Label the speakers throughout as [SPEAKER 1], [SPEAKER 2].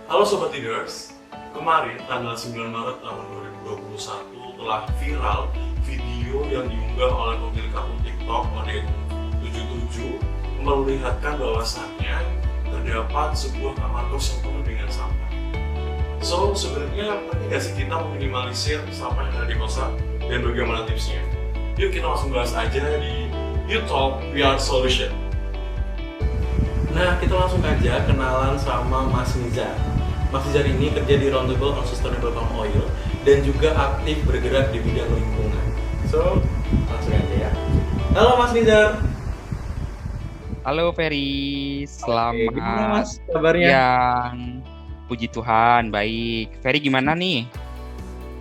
[SPEAKER 1] Halo Sobat Leaders, kemarin tanggal 9 Maret tahun 2021 telah viral video yang diunggah oleh pemilik akun TikTok Modeng77 memperlihatkan bahwasannya terdapat sebuah kamar kos yang penuh dengan sampah. So, sebenarnya penting nggak sih kita meminimalisir sampah yang ada di kosan dan bagaimana tipsnya? Yuk kita langsung bahas aja di You Talk We Are Solution. Nah, kita langsung aja kenalan sama Mas Nizar. Mas Nizar ini kerja di Roundtable on Sustainable Palm Oil dan juga aktif bergerak di bidang lingkungan. So, langsung aja ya. Halo Mas Nizar.
[SPEAKER 2] Halo Ferry,
[SPEAKER 1] Gimana
[SPEAKER 2] selamat
[SPEAKER 1] Mas kabarnya?
[SPEAKER 2] siang. Puji Tuhan, baik. Ferry gimana nih?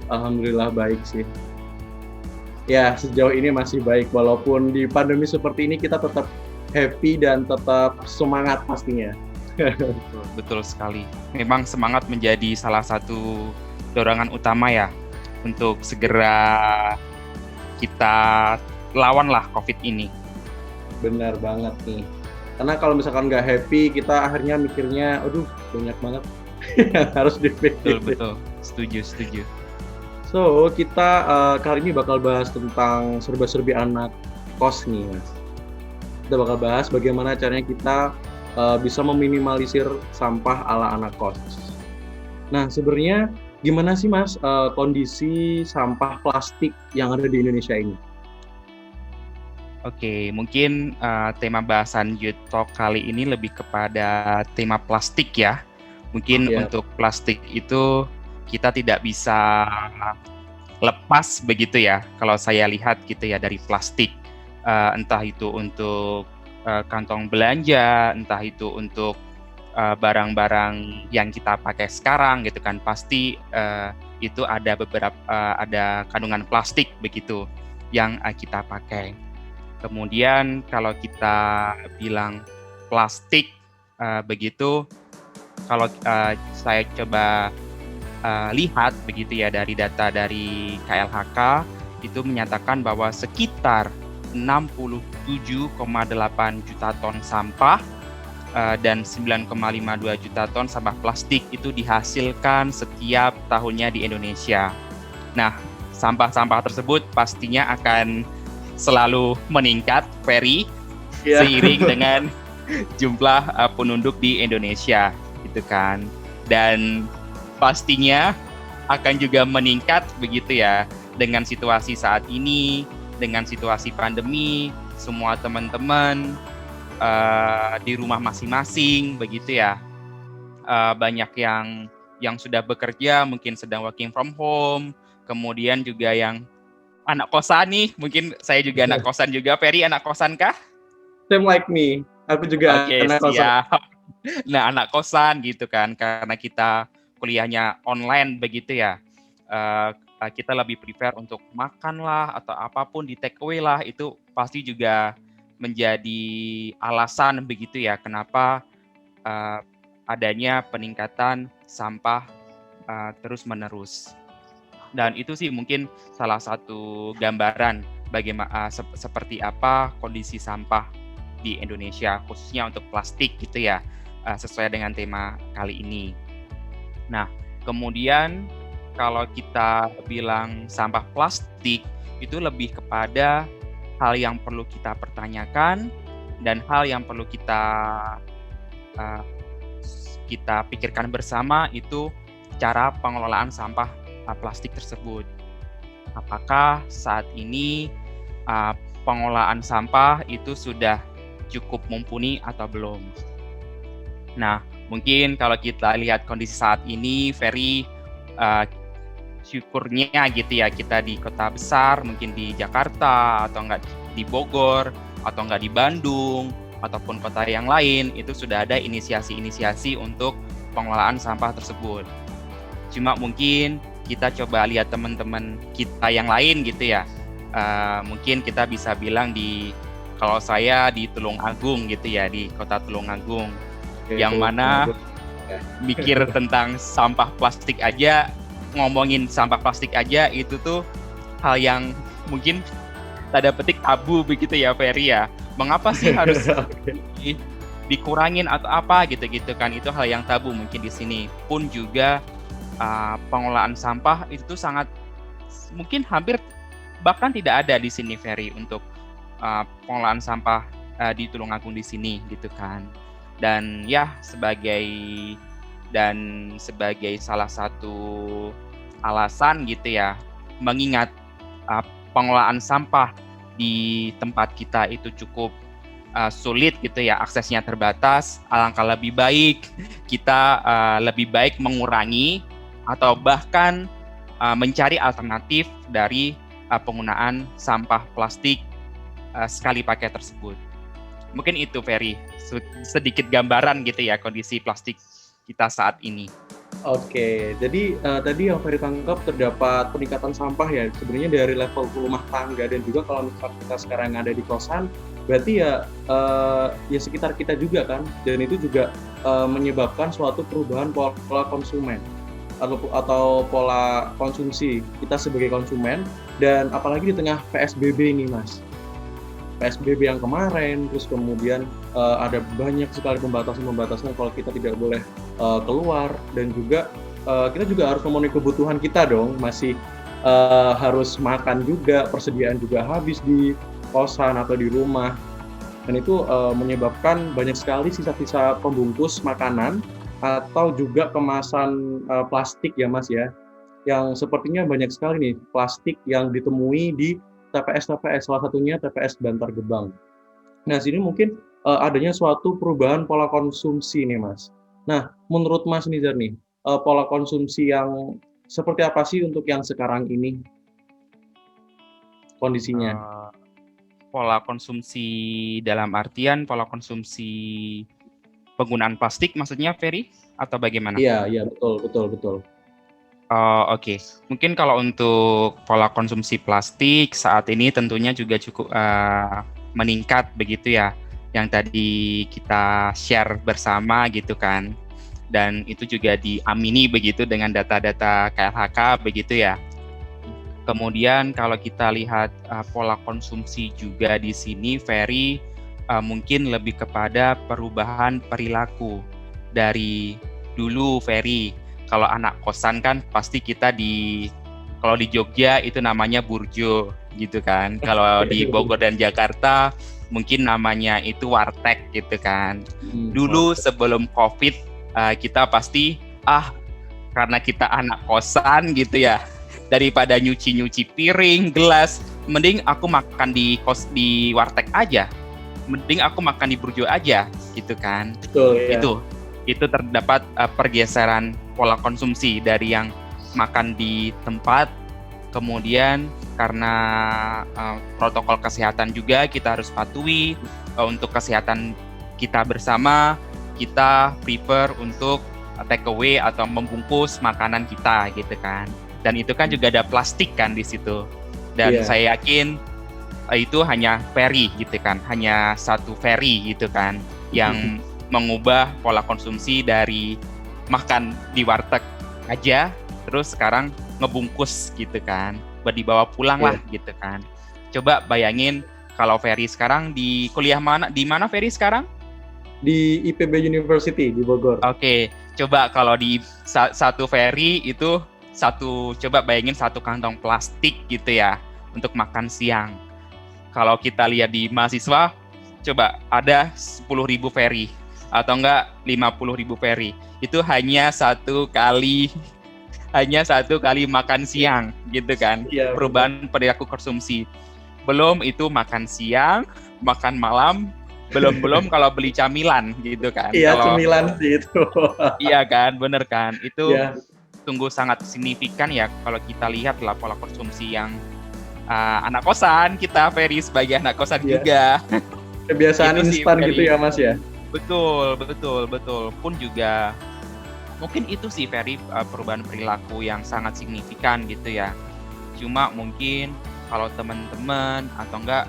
[SPEAKER 3] Alhamdulillah baik sih. Ya, sejauh ini masih baik. Walaupun di pandemi seperti ini kita tetap happy dan tetap semangat pastinya.
[SPEAKER 2] Betul sekali. Memang semangat menjadi salah satu dorongan utama ya untuk segera kita lawanlah COVID ini.
[SPEAKER 3] Benar banget nih. Karena kalau misalkan nggak happy, kita akhirnya mikirnya, aduh banyak banget yang harus dipikirin.
[SPEAKER 2] Betul. Setuju.
[SPEAKER 3] So, kita kali ini bakal bahas tentang serba-serbi anak kos nih, Mas. Kita bakal bahas bagaimana caranya kita bisa meminimalisir sampah ala anak kos. Nah, sebenarnya gimana sih, Mas, kondisi sampah plastik yang ada di Indonesia ini?
[SPEAKER 2] Oke, mungkin tema bahasan Youth Talk kali ini lebih kepada tema plastik ya. Mungkin untuk plastik itu kita tidak bisa lepas begitu ya, kalau saya lihat gitu ya dari plastik. Entah itu untuk kantong belanja, entah itu untuk barang-barang yang kita pakai sekarang gitu kan, pasti itu ada ada kandungan plastik begitu yang kita pakai. Kemudian kalau kita bilang plastik begitu, kalau saya coba lihat begitu ya dari data dari KLHK itu menyatakan bahwa sekitar 67,8 juta ton sampah dan 9,52 juta ton sampah plastik itu dihasilkan setiap tahunnya di Indonesia. Nah, sampah-sampah tersebut pastinya akan selalu meningkat, Ferry, seiring dengan jumlah penduduk di Indonesia, gitu kan. Dan pastinya akan juga meningkat begitu ya dengan situasi saat ini, dengan situasi pandemi, semua teman-teman di rumah masing-masing begitu ya. Banyak yang sudah bekerja, mungkin sedang working from home, kemudian juga yang anak kosan nih, mungkin saya juga anak kosan juga. Ferry anak kosan kah?
[SPEAKER 3] Same like me, aku juga anak kosan.
[SPEAKER 2] Nah, anak kosan gitu kan, karena kita kuliahnya online begitu ya, kita lebih prefer untuk makan lah atau apapun di take away lah, itu pasti juga menjadi alasan begitu ya kenapa adanya peningkatan sampah terus menerus. Dan itu sih mungkin salah satu gambaran bagaimana seperti apa kondisi sampah di Indonesia khususnya untuk plastik gitu ya, sesuai dengan tema kali ini. Nah, kemudian kalau kita bilang sampah plastik itu lebih kepada hal yang perlu kita pertanyakan dan hal yang perlu kita pikirkan bersama itu cara pengelolaan sampah plastik tersebut. Apakah saat ini pengelolaan sampah itu sudah cukup mumpuni atau belum? Nah, mungkin kalau kita lihat kondisi saat ini, Ferry, syukurnya gitu ya kita di kota besar, mungkin di Jakarta atau enggak di Bogor atau enggak di Bandung ataupun kota yang lain itu sudah ada inisiasi-inisiasi untuk pengelolaan sampah tersebut. Cuma mungkin kita coba lihat teman-teman kita yang lain gitu ya. Mungkin kita bisa bilang kalau saya di Tulungagung gitu ya, di kota Tulungagung. Yang mana mikir tentang sampah plastik aja, ngomongin sampah plastik aja itu tuh hal yang mungkin tanda petik tabu begitu ya Ferry ya. Mengapa sih harus dikurangin atau apa gitu-gitu kan, itu hal yang tabu mungkin di sini. Pun juga pengelolaan sampah itu sangat mungkin hampir bahkan tidak ada di sini Ferry untuk pengelolaan sampah di Tulungagung di sini gitu kan. Dan ya sebagai salah satu alasan gitu ya, mengingat pengelolaan sampah di tempat kita itu cukup sulit gitu ya, aksesnya terbatas, alangkah lebih baik kita lebih baik mengurangi atau bahkan mencari alternatif dari penggunaan sampah plastik sekali pakai tersebut. Mungkin itu Ferry, sedikit gambaran gitu ya kondisi plastik kita saat ini.
[SPEAKER 3] Oke, jadi tadi yang Ferry tangkap terdapat peningkatan sampah ya, sebenarnya dari level rumah tangga dan juga kalau misalnya kita sekarang ada di kosan, berarti ya sekitar kita juga kan, dan itu juga menyebabkan suatu perubahan pola konsumen atau pola konsumsi kita sebagai konsumen, dan apalagi di tengah PSBB ini Mas. PSBB yang kemarin, terus kemudian ada banyak sekali pembatasan kalau kita tidak boleh keluar, dan juga kita juga harus memenuhi kebutuhan kita dong, masih harus makan juga, persediaan juga habis di kosan atau di rumah, dan itu menyebabkan banyak sekali sisa-sisa pembungkus makanan atau juga kemasan plastik ya Mas ya, yang sepertinya banyak sekali nih plastik yang ditemui di TPS, salah satunya TPS Bantar Gebang. Nah, sini mungkin adanya suatu perubahan pola konsumsi nih, Mas. Nah, menurut Mas Nizar nih, pola konsumsi yang seperti apa sih untuk yang sekarang ini kondisinya?
[SPEAKER 2] Pola konsumsi dalam artian pola konsumsi penggunaan plastik maksudnya Ferry atau bagaimana?
[SPEAKER 3] Iya, betul.
[SPEAKER 2] Oke. Mungkin kalau untuk pola konsumsi plastik saat ini tentunya juga cukup meningkat begitu ya, yang tadi kita share bersama gitu kan, dan itu juga diamini begitu dengan data-data KLHK begitu ya. Kemudian kalau kita lihat pola konsumsi juga di sini Ferry, mungkin lebih kepada perubahan perilaku dari dulu Ferry. Kalau anak kosan kan pasti kita kalau di Jogja itu namanya burjo gitu kan. Kalau di Bogor dan Jakarta mungkin namanya itu warteg gitu kan. Dulu sebelum COVID kita pasti karena kita anak kosan gitu ya, daripada nyuci piring, gelas, mending aku makan di warteg aja. Mending aku makan di burjo aja gitu kan.
[SPEAKER 3] Betul, ya.
[SPEAKER 2] Itu terdapat pergeseran pola konsumsi dari yang makan di tempat, kemudian karena protokol kesehatan juga kita harus patuhi, untuk kesehatan kita bersama, kita prefer untuk take away atau membungkus makanan kita gitu kan. Dan itu kan juga ada plastik kan di situ. Dan saya yakin itu hanya Ferry gitu kan, hanya satu Ferry gitu kan yang mengubah pola konsumsi dari makan di warteg aja, terus sekarang ngebungkus gitu kan, buat dibawa pulang lah gitu kan. Coba bayangin kalau Ferry sekarang di kuliah di mana Ferry sekarang?
[SPEAKER 3] Di IPB University di Bogor.
[SPEAKER 2] Oke, coba kalau di satu Ferry itu coba bayangin satu kantong plastik gitu ya untuk makan siang. Kalau kita lihat di mahasiswa, coba ada 10.000 Ferry atau enggak 50.000 Ferry, itu hanya satu kali makan siang gitu kan. Perubahan perilaku konsumsi, belum itu makan siang, makan malam, belum kalau beli camilan gitu kan.
[SPEAKER 3] Cemilan sih itu.
[SPEAKER 2] Iya kan, bener kan, itu sungguh sangat signifikan ya kalau kita lihat lah pola konsumsi yang anak kosan kita, Ferry sebagai anak kosan juga.
[SPEAKER 3] Kebiasaan instan gitu ya Mas ya.
[SPEAKER 2] Betul. Pun juga mungkin itu sih Ferry, perubahan perilaku yang sangat signifikan gitu ya. Cuma mungkin kalau teman-teman atau enggak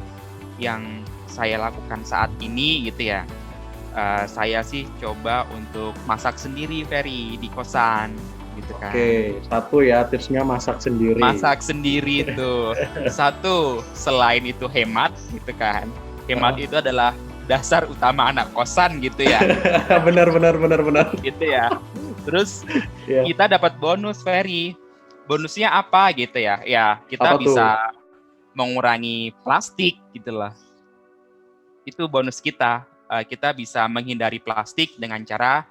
[SPEAKER 2] yang saya lakukan saat ini gitu ya, saya sih coba untuk masak sendiri Ferry di kosan gitu kan.
[SPEAKER 3] Oke, satu ya tipsnya masak sendiri.
[SPEAKER 2] Masak sendiri tuh. Satu, selain itu hemat gitu kan. Hemat itu adalah dasar utama anak kosan gitu ya.
[SPEAKER 3] benar.
[SPEAKER 2] Gitu ya. Terus
[SPEAKER 3] Iya.
[SPEAKER 2] kita dapat bonus Ferry. Bonusnya apa gitu ya? Ya, kita
[SPEAKER 3] Apa tuh?
[SPEAKER 2] bisa mengurangi plastik gitulah. Itu bonus kita. Kita bisa menghindari plastik dengan cara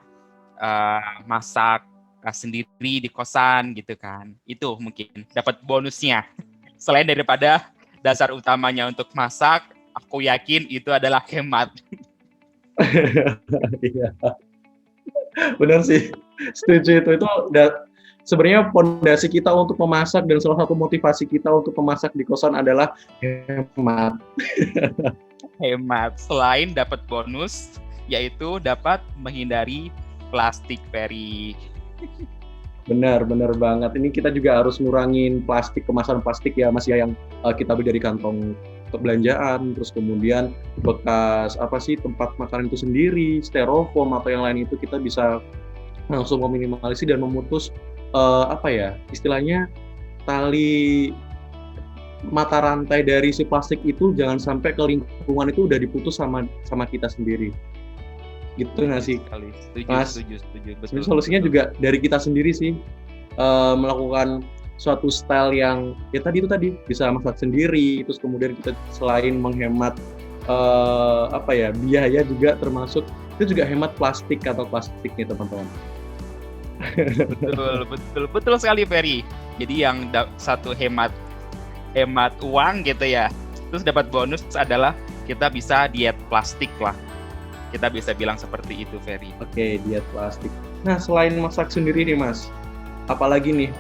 [SPEAKER 2] masak sendiri di kosan gitu kan. Itu mungkin dapat bonusnya. Selain daripada dasar utamanya untuk masak, aku yakin itu adalah hemat.
[SPEAKER 3] Iya. Benar sih. Setuju itu. Itu sebenarnya fondasi kita untuk memasak dan salah satu motivasi kita untuk memasak di kosan adalah hemat.
[SPEAKER 2] Hemat. Selain dapat bonus, yaitu dapat menghindari plastik, Ferry.
[SPEAKER 3] Benar banget. Ini kita juga harus ngurangin plastik, kemasan plastik ya Mas ya, yang kita beli dari kantong belanjaan, terus kemudian bekas tempat makanan itu sendiri, styrofoam atau yang lain itu kita bisa langsung meminimalisir dan memutus istilahnya tali mata rantai dari si plastik itu jangan sampai ke lingkungan itu udah diputus sama kita sendiri. Gitu nggak sih?
[SPEAKER 2] Setuju. Betul.
[SPEAKER 3] Solusinya juga dari kita sendiri sih, melakukan suatu style yang ya tadi bisa masak sendiri, terus kemudian kita selain menghemat biaya juga termasuk itu juga hemat plastik atau plastiknya teman-teman.
[SPEAKER 2] Betul sekali Ferry. Jadi yang satu hemat uang gitu ya. Terus dapat bonus adalah kita bisa diet plastik lah. Kita bisa bilang seperti itu Ferry.
[SPEAKER 3] Oke, diet plastik. Nah, selain masak sendiri nih Mas, apalagi nih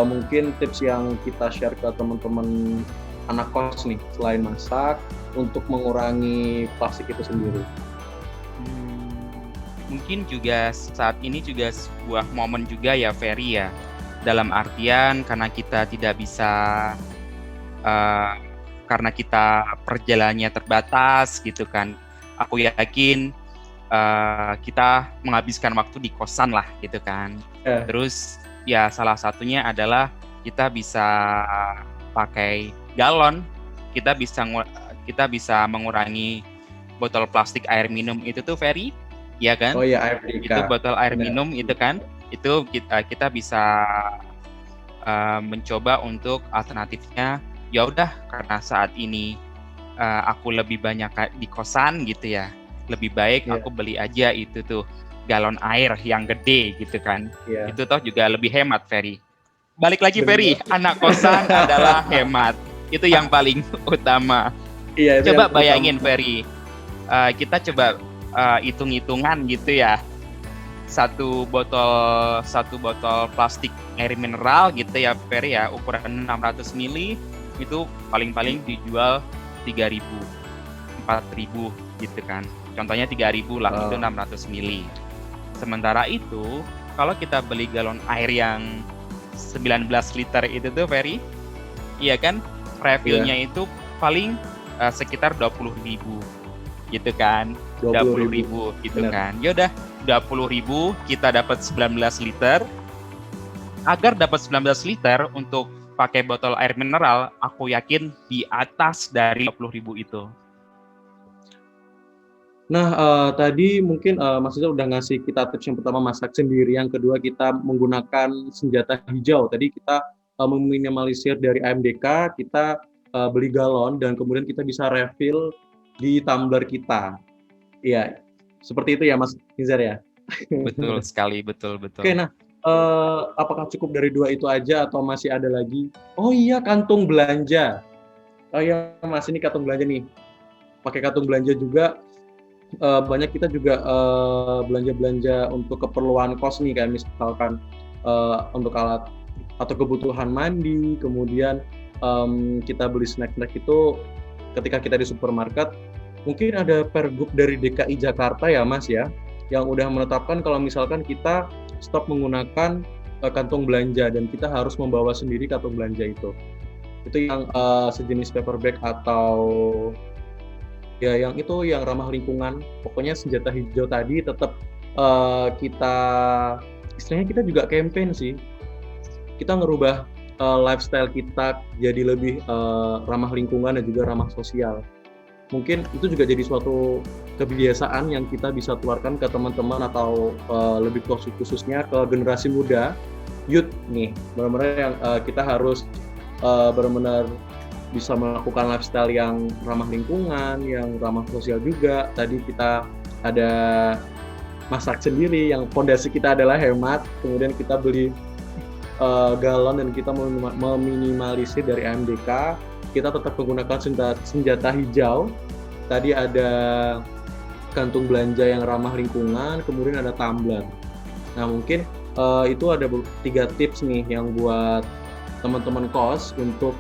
[SPEAKER 3] mungkin tips yang kita share ke teman-teman anak kos nih selain masak untuk mengurangi plastik itu sendiri?
[SPEAKER 2] Mungkin juga saat ini juga sebuah momen juga ya Ferry ya, dalam artian karena kita tidak bisa karena kita perjalanannya terbatas gitu kan, aku yakin kita menghabiskan waktu di kosan lah gitu kan. Terus ya salah satunya adalah kita bisa pakai galon, kita bisa mengurangi botol plastik air minum itu tuh Ferry. Ya kan?
[SPEAKER 3] Oh iya, air Dika.
[SPEAKER 2] Itu botol air minum itu kan, itu kita bisa mencoba untuk alternatifnya. Ya udah, karena saat ini aku lebih banyak di kosan gitu ya, lebih baik aku beli aja itu tuh galon air yang gede gitu kan. Itu toh juga lebih hemat Ferry. Balik lagi Ferry, anak kosan adalah hemat. Itu yang paling utama. Coba bayangin Ferry, kita coba hitung-hitungan gitu ya, satu botol plastik air mineral gitu ya Ferry ya, ukuran 600 ml itu paling dijual 3.000 4.000 gitu kan, contohnya 3.000 lah. Itu 600 ml. Sementara itu kalau kita beli galon air yang 19 liter itu tuh Ferry, iya kan, refillnya itu paling sekitar 20.000 gitu kan, 20.000 gitu. Bener. Kan. Ya udah 20.000 kita dapat 19 liter. Agar dapat 19 liter untuk pakai botol air mineral, aku yakin di atas dari 20.000 itu.
[SPEAKER 3] Nah, tadi mungkin Mas Rizal udah ngasih kita tips yang pertama masak sendiri, yang kedua kita menggunakan senjata hijau. Tadi kita meminimalisir dari AMDK, kita beli galon dan kemudian kita bisa refill di tumbler kita. Iya, seperti itu ya Mas Nizar ya?
[SPEAKER 2] Betul sekali, betul.
[SPEAKER 3] Oke, nah apakah cukup dari dua itu aja atau masih ada lagi? Oh iya, kantung belanja. Oh iya Mas, ini kantung belanja nih. Pakai kantung belanja juga, banyak kita juga belanja-belanja untuk keperluan kos nih, kayak misalkan untuk alat atau kebutuhan mandi, kemudian kita beli snack-snack itu ketika kita di supermarket. Mungkin ada pergub dari DKI Jakarta ya Mas ya, yang udah menetapkan kalau misalkan kita stop menggunakan kantong belanja dan kita harus membawa sendiri kantong belanja itu yang sejenis paper bag atau ya yang ramah lingkungan. Pokoknya senjata hijau tadi tetap kita istilahnya kita juga campaign sih, kita ngerubah lifestyle kita jadi lebih ramah lingkungan dan juga ramah sosial. mungkin itu juga jadi suatu kebiasaan yang kita bisa tularkan ke teman-teman atau lebih khususnya ke generasi muda, youth nih, benar-benar yang kita harus benar-benar bisa melakukan lifestyle yang ramah lingkungan, yang ramah sosial juga. Tadi kita ada masak sendiri, yang fondasi kita adalah hemat, kemudian kita beli galon dan kita meminimalisir dari AMDK, kita tetap menggunakan senjata hijau. Tadi ada kantung belanja yang ramah lingkungan, kemudian ada tumbler. Nah mungkin itu ada 3 tips nih yang buat teman-teman kos untuk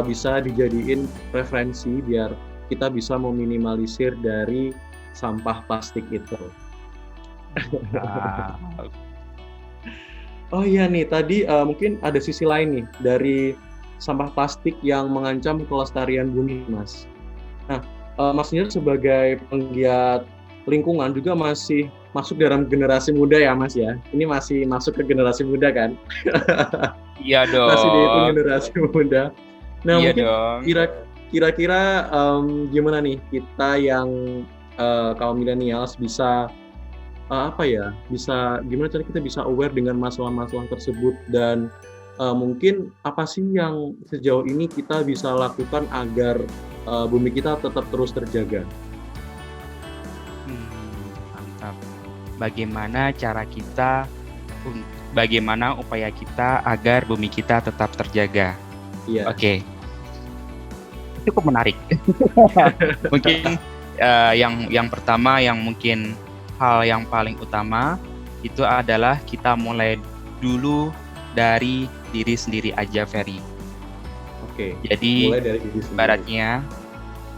[SPEAKER 3] bisa dijadiin referensi biar kita bisa meminimalisir dari sampah plastik itu. Oh iya nih, tadi mungkin ada sisi lain nih dari sampah plastik yang mengancam kelestarian bumi, Mas. Nah, Mas sendiri sebagai penggiat lingkungan juga masih masuk dalam generasi muda ya, Mas ya? Ini masih masuk ke generasi muda kan?
[SPEAKER 2] Iya dong.
[SPEAKER 3] Masih dihitung generasi muda. Nah,
[SPEAKER 2] Iya
[SPEAKER 3] mungkin
[SPEAKER 2] dong.
[SPEAKER 3] kira-kira gimana nih kita yang kaum millennials bisa bisa gimana cara kita bisa aware dengan masalah-masalah tersebut dan mungkin apa sih yang sejauh ini kita bisa lakukan agar bumi kita tetap terus terjaga?
[SPEAKER 2] Mantap. Bagaimana upaya kita agar bumi kita tetap terjaga?
[SPEAKER 3] Iya.
[SPEAKER 2] Oke. Cukup menarik. Mungkin yang pertama yang mungkin hal yang paling utama itu adalah kita mulai dulu dari diri sendiri aja, Ferry.
[SPEAKER 3] Oke.
[SPEAKER 2] Jadi
[SPEAKER 3] Mulai dari diri sendiri.
[SPEAKER 2] ibaratnya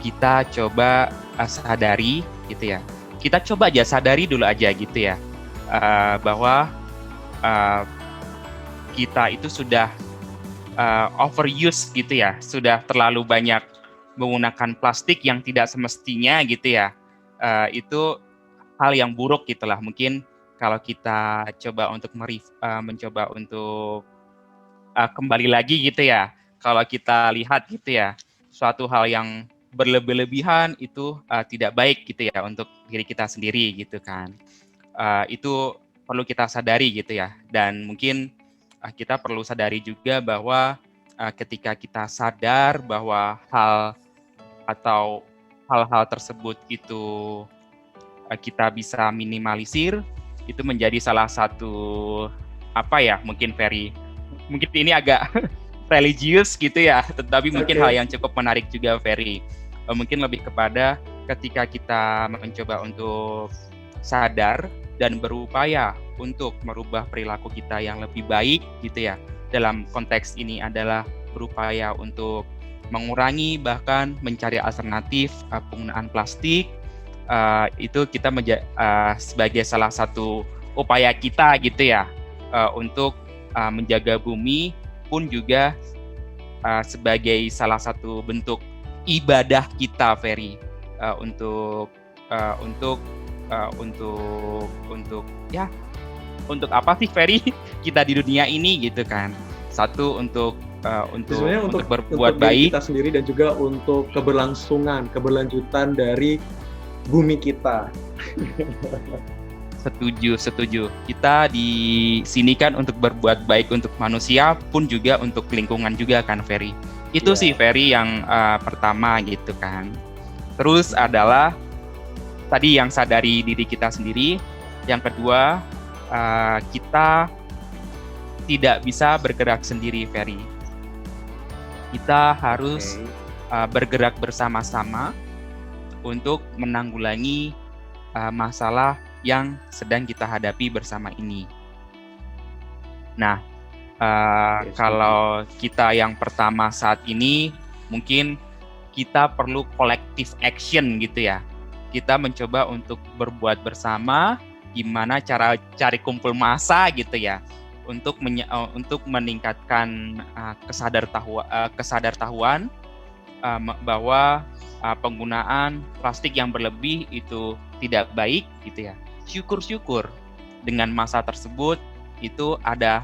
[SPEAKER 2] kita coba sadari gitu ya. Kita coba aja sadari dulu aja gitu ya, bahwa kita itu sudah overuse gitu ya, sudah terlalu banyak menggunakan plastik yang tidak semestinya gitu ya. Itu hal yang buruk gitulah. Mungkin kalau kita coba untuk mencoba untuk kembali lagi gitu ya, kalau kita lihat gitu ya, suatu hal yang berlebihan itu tidak baik gitu ya untuk diri kita sendiri gitu kan. Itu perlu kita sadari gitu ya, dan mungkin kita perlu sadari juga bahwa ketika kita sadar bahwa hal-hal tersebut itu kita bisa minimalisir, itu menjadi salah satu mungkin ini agak religius gitu ya, tetapi mungkin hal yang cukup menarik juga, Ferry. Mungkin lebih kepada ketika kita mencoba untuk sadar dan berupaya untuk merubah perilaku kita yang lebih baik gitu ya. Dalam konteks ini adalah berupaya untuk mengurangi bahkan mencari alternatif penggunaan plastik. Itu kita sebagai salah satu upaya kita gitu ya, untuk menjaga bumi, pun juga sebagai salah satu bentuk ibadah kita, Ferry, untuk apa sih, Ferry, kita di dunia ini gitu kan. Satu untuk berbuat baik
[SPEAKER 3] kita sendiri dan juga untuk keberlanjutan dari bumi kita.
[SPEAKER 2] Setuju. Kita di sini kan untuk berbuat baik untuk manusia pun juga untuk lingkungan juga kan, Ferry. Itu sih, Ferry, yang pertama gitu kan. Terus adalah tadi yang sadari diri kita sendiri. Yang kedua, kita tidak bisa bergerak sendiri, Ferry. Kita harus bergerak bersama-sama untuk menanggulangi masalah yang sedang kita hadapi bersama ini. Nah, kalau kita yang pertama saat ini, mungkin kita perlu collective action gitu ya. Kita mencoba untuk berbuat bersama, gimana cara cari kumpul massa gitu ya, untuk meningkatkan kesadartahuan bahwa penggunaan plastik yang berlebih itu tidak baik gitu ya. Syukur-syukur dengan masa tersebut itu ada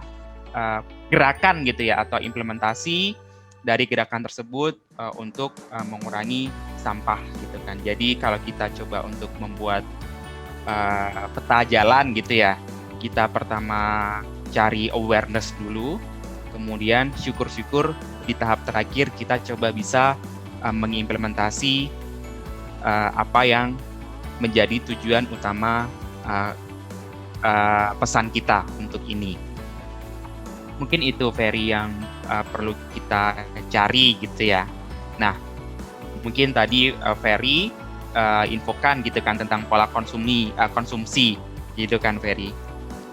[SPEAKER 2] gerakan gitu ya, atau implementasi dari gerakan tersebut untuk mengurangi sampah gitu kan. Jadi kalau kita coba untuk membuat peta jalan gitu ya, kita pertama cari awareness dulu, kemudian syukur-syukur di tahap terakhir kita coba bisa mengimplementasi apa yang menjadi tujuan utama pesan kita untuk ini. Mungkin itu Ferry yang perlu kita cari gitu ya. Nah, mungkin tadi Ferry infokan gitu kan tentang pola konsumsi gitu kan Ferry.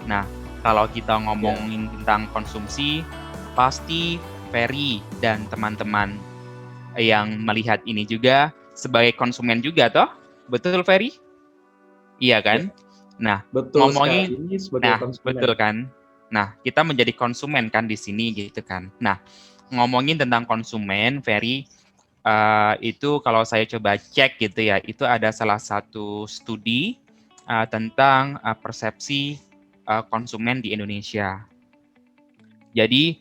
[SPEAKER 2] Nah, kalau kita ngomongin tentang konsumsi, pasti Ferry dan teman-teman yang melihat ini juga sebagai konsumen juga toh? Betul Ferry? Iya kan? Nah,
[SPEAKER 3] Betul
[SPEAKER 2] ngomongin
[SPEAKER 3] sekali, ini sebagai konsumen.
[SPEAKER 2] betul kan? Nah, kita menjadi konsumen kan di sini gitu kan. Nah, ngomongin tentang konsumen, Ferry, itu kalau saya coba cek gitu ya, itu ada salah satu studi tentang persepsi konsumen di Indonesia. Jadi,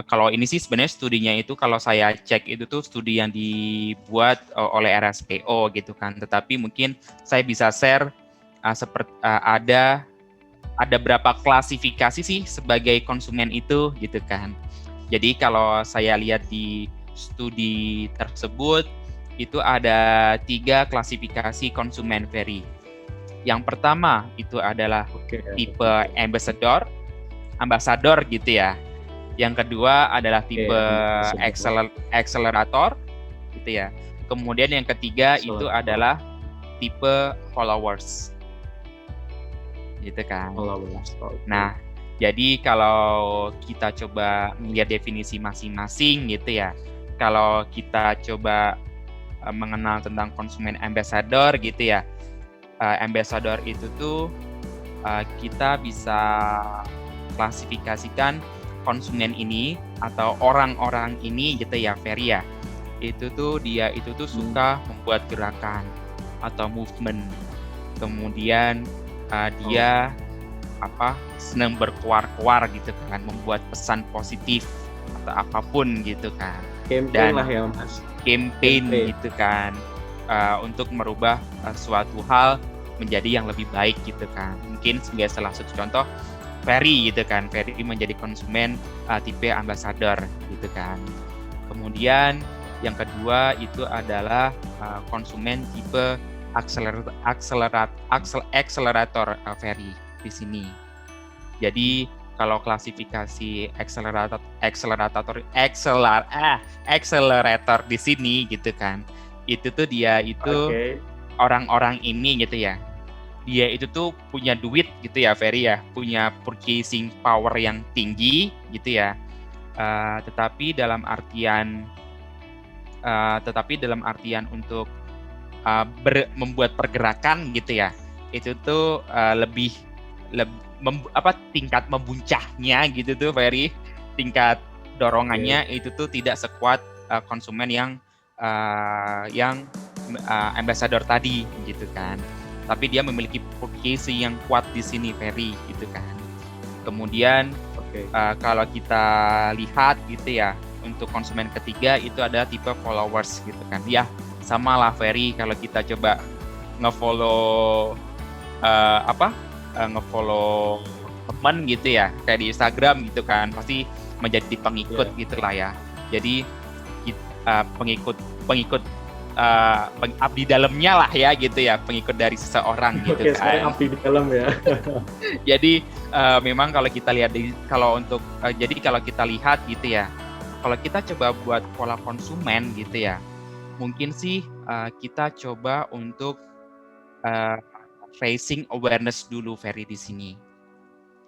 [SPEAKER 2] kalau ini sih sebenarnya studinya itu kalau saya cek itu tuh studi yang dibuat oleh RSPO gitu kan. Tetapi mungkin saya bisa share seperti ada berapa klasifikasi sih sebagai konsumen itu gitu kan. Jadi kalau saya lihat di studi tersebut itu ada 3 klasifikasi konsumen Ferry. Yang pertama itu adalah tipe ambassador gitu ya. Yang kedua adalah tipe accelerator gitu ya. Kemudian yang ketiga itu adalah tipe followers. Gitu kan. Nah, jadi kalau kita coba melihat definisi masing-masing gitu ya. Kalau kita coba mengenal tentang konsumen ambassador gitu ya. Ambassador itu tuh kita bisa klasifikasikan konsumen ini atau orang-orang ini gitu ya Ferry ya. Dia itu tuh suka membuat gerakan atau movement. Kemudian dia senang berkuar-kuar gitu kan, membuat pesan positif atau apapun gitu kan.
[SPEAKER 3] Campaign lah ya Mas.
[SPEAKER 2] Campaign gitu kan, untuk merubah suatu hal menjadi yang lebih baik gitu kan. Mungkin sebagai salah satu contoh Ferry gitu kan, Ferry menjadi konsumen tipe ambassador gitu kan. Kemudian yang kedua itu adalah konsumen tipe accelerator Ferry di sini. Jadi kalau klasifikasi accelerator di sini gitu kan, itu tuh dia itu orang-orang ini gitu ya. Dia itu tuh punya duit gitu ya Ferry ya, punya purchasing power yang tinggi gitu ya. Tetapi dalam artian untuk membuat pergerakan gitu ya, itu tuh tingkat membuncahnya gitu tuh Ferry, tingkat dorongannya itu tuh tidak sekuat konsumen yang ambassador tadi gitu kan. Tapi dia memiliki purchasing yang kuat di sini Ferry gitu kan. Kemudian kalau kita lihat gitu ya, untuk konsumen ketiga itu ada tipe followers gitu kan. Ya sama lah Ferry, kalau kita coba ngefollow teman gitu ya, kayak di Instagram gitu kan, pasti menjadi pengikut gitulah ya. Jadi pengikut abdi dalamnya lah ya gitu ya, pengikut dari seseorang gitu kan.
[SPEAKER 3] Abdi dalam ya.
[SPEAKER 2] Jadi memang kalau kita lihat kalau kita lihat gitu ya, kalau kita coba buat pola konsumen gitu ya, mungkin sih kita coba untuk raising awareness dulu Ferry di sini.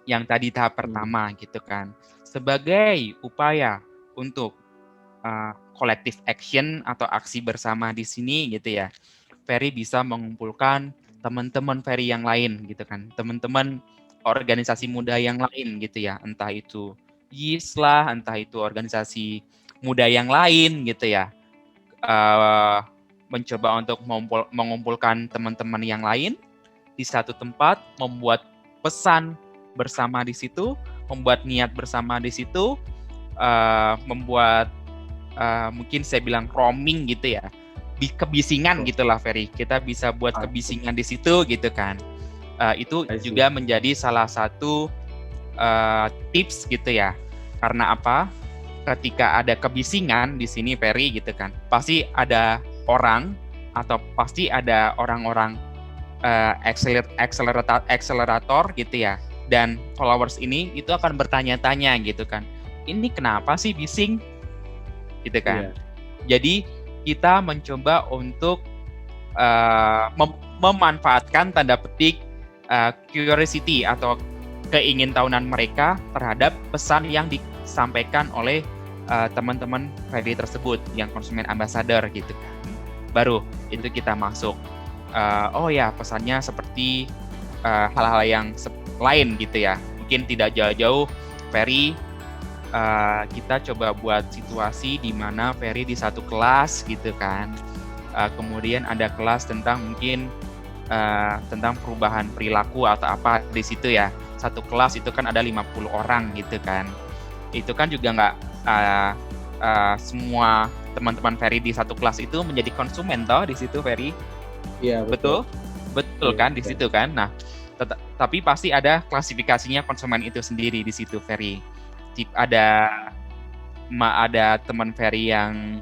[SPEAKER 2] Yang tadi tahap pertama gitu kan, sebagai upaya untuk collective action atau aksi bersama di sini gitu ya. Ferry bisa mengumpulkan teman-teman Ferry yang lain gitu kan, teman-teman organisasi muda yang lain gitu ya, entah itu YIS lah, entah itu organisasi muda yang lain gitu ya. Mencoba untuk mengumpulkan teman-teman yang lain di satu tempat, membuat pesan bersama di situ, membuat niat bersama di situ, membuat mungkin saya bilang roaming gitu ya, kebisingan gitulah Ferry. Kita bisa buat kebisingan di situ gitu kan. Itu juga menjadi salah satu tips gitu ya. Karena apa? Ketika ada kebisingan di sini Ferry gitu kan, pasti ada orang atau pasti ada orang-orang akselerator gitu ya. Dan followers ini itu akan bertanya-tanya gitu kan. Ini kenapa sih bising? Gitu kan. Jadi kita mencoba untuk memanfaatkan tanda petik curiosity atau keingintahuan mereka terhadap pesan yang disampaikan oleh teman-teman Ferry tersebut yang konsumen ambassador gitu kan. Baru itu kita masuk. Oh ya, pesannya seperti hal-hal yang lain gitu ya. Mungkin tidak jauh-jauh Ferry, kita coba buat situasi di mana Ferry di satu kelas gitu kan. Kemudian ada kelas tentang mungkin tentang perubahan perilaku atau apa di situ ya. Satu kelas itu kan ada 50 orang gitu kan. Itu kan juga nggak semua teman-teman Ferry di satu kelas itu menjadi konsumen toh di situ Ferry. Iya, betul. Betul kan di situ kan. Nah, tapi pasti ada klasifikasinya konsumen itu sendiri di situ Ferry. Ada teman Ferry yang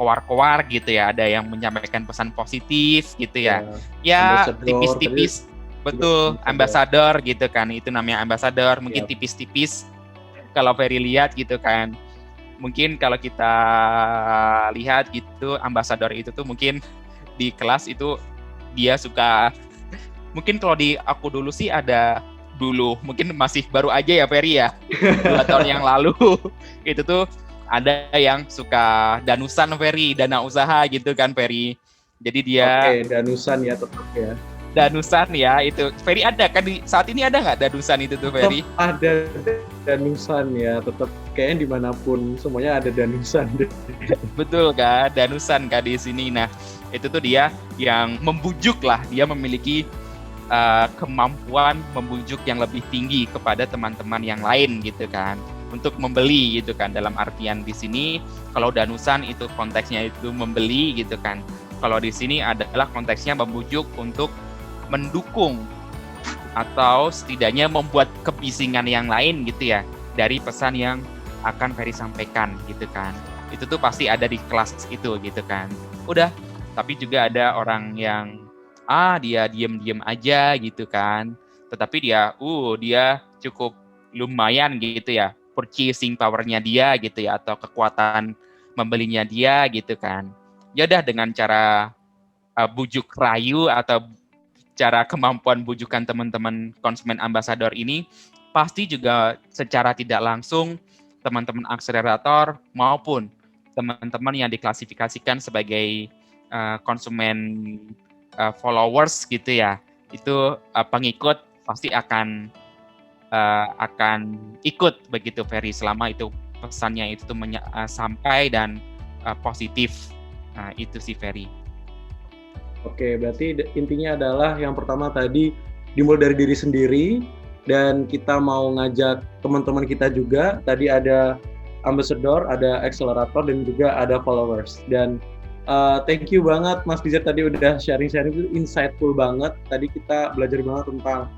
[SPEAKER 2] kowar-kowar gitu ya, ada yang menyampaikan pesan positif gitu ya. Ya, tipis-tipis. Betul, ambassador gitu kan. Itu namanya ambassador, mungkin tipis-tipis kalau Ferry lihat gitu kan. Mungkin kalau kita lihat gitu ambassador itu tuh mungkin di kelas itu dia suka, mungkin kalau di aku dulu sih ada dulu, mungkin masih baru aja ya Ferry ya, 2 tahun yang lalu itu tuh ada yang suka danusan Ferry, dana usaha gitu kan Ferry. Jadi dia
[SPEAKER 3] danusan ya tetap ya.
[SPEAKER 2] Danusan ya itu Ferry ada kan saat ini ada nggak danusan itu tuh Ferry?
[SPEAKER 3] Ada danusan ya, tetap kayaknya dimanapun semuanya ada danusan.
[SPEAKER 2] Betul kan, danusan kan di sini. Nah itu tuh dia yang membujuk lah, dia memiliki kemampuan membujuk yang lebih tinggi kepada teman-teman yang lain gitu kan, untuk membeli gitu kan. Dalam artian di sini kalau danusan itu konteksnya itu membeli gitu kan. Kalau di sini adalah konteksnya membujuk untuk mendukung atau setidaknya membuat kebisingan yang lain gitu ya dari pesan yang akan Ferry sampaikan gitu kan. Itu tuh pasti ada di kelas itu gitu kan. Udah, tapi juga ada orang yang dia diem-diem aja gitu kan. Tetapi dia cukup lumayan gitu ya, purchasing power-nya dia gitu ya, atau kekuatan membelinya dia gitu kan. Ya udah, dengan cara bujuk rayu atau cara kemampuan bujukan teman-teman konsumen ambassador ini, pasti juga secara tidak langsung teman-teman akselerator maupun teman-teman yang diklasifikasikan sebagai konsumen followers gitu ya, itu pengikut pasti akan ikut begitu Ferry, selama itu pesannya itu tuh sampai dan positif. Nah itu sih Ferry.
[SPEAKER 3] Oke, berarti intinya adalah yang pertama tadi dimulai dari diri sendiri, dan kita mau ngajak teman-teman kita juga. Tadi ada ambassador, ada accelerator, dan juga ada followers. Dan thank you banget Mas Nizar tadi udah sharing-sharing, itu insightful banget. Tadi kita belajar banget tentang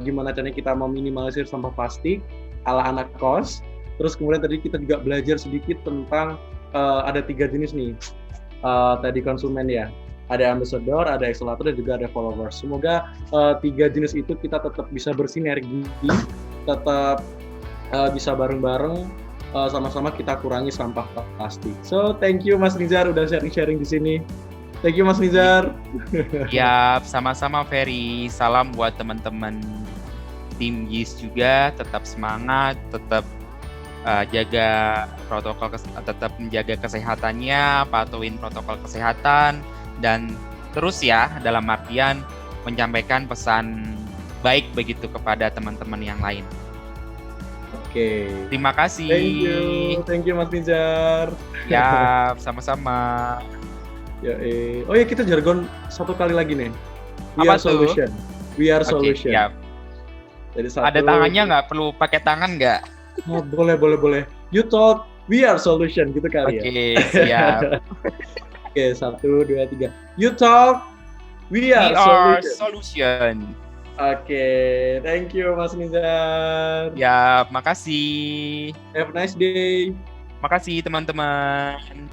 [SPEAKER 3] gimana caranya kita meminimalisir sampah plastik ala anak kos. Terus kemudian tadi kita juga belajar sedikit tentang ada 3 jenis nih. Tadi konsumen ya. Ada ambassador, ada accelerator, dan juga ada followers. Semoga 3 jenis itu kita tetap bisa bersinergi, tetap bisa bareng-bareng, sama-sama kita kurangi sampah plastik. So, thank you Mas Nizar udah sharing-sharing di sini. Thank you Mas Nizar.
[SPEAKER 2] Ya, sama-sama Ferry. Salam buat teman-teman tim YIS juga. Tetap semangat, tetap jaga protokol, tetap menjaga kesehatannya, patuhin protokol kesehatan, dan terus ya dalam artian menyampaikan pesan baik begitu kepada teman-teman yang lain.
[SPEAKER 3] Oke.
[SPEAKER 2] Terima kasih.
[SPEAKER 3] Thank you Mas Nizar.
[SPEAKER 2] Ya, sama-sama.
[SPEAKER 3] Ya, oh ya, kita jargon satu kali lagi nih. We
[SPEAKER 2] Apa
[SPEAKER 3] are solution. We are solution.
[SPEAKER 2] Siap.
[SPEAKER 3] Jadi
[SPEAKER 2] ada tangannya nggak? Perlu pakai tangan nggak?
[SPEAKER 3] Oh, boleh. You talk, we are solution gitu kali ya.
[SPEAKER 2] Oke, siap.
[SPEAKER 3] Oke, 1, 2, 3. You talk, we
[SPEAKER 2] We
[SPEAKER 3] are
[SPEAKER 2] are
[SPEAKER 3] solution.
[SPEAKER 2] solution.
[SPEAKER 3] Oke, thank you Mas Nizar.
[SPEAKER 2] Ya, makasih.
[SPEAKER 3] Have a nice day.
[SPEAKER 2] Makasih teman-teman.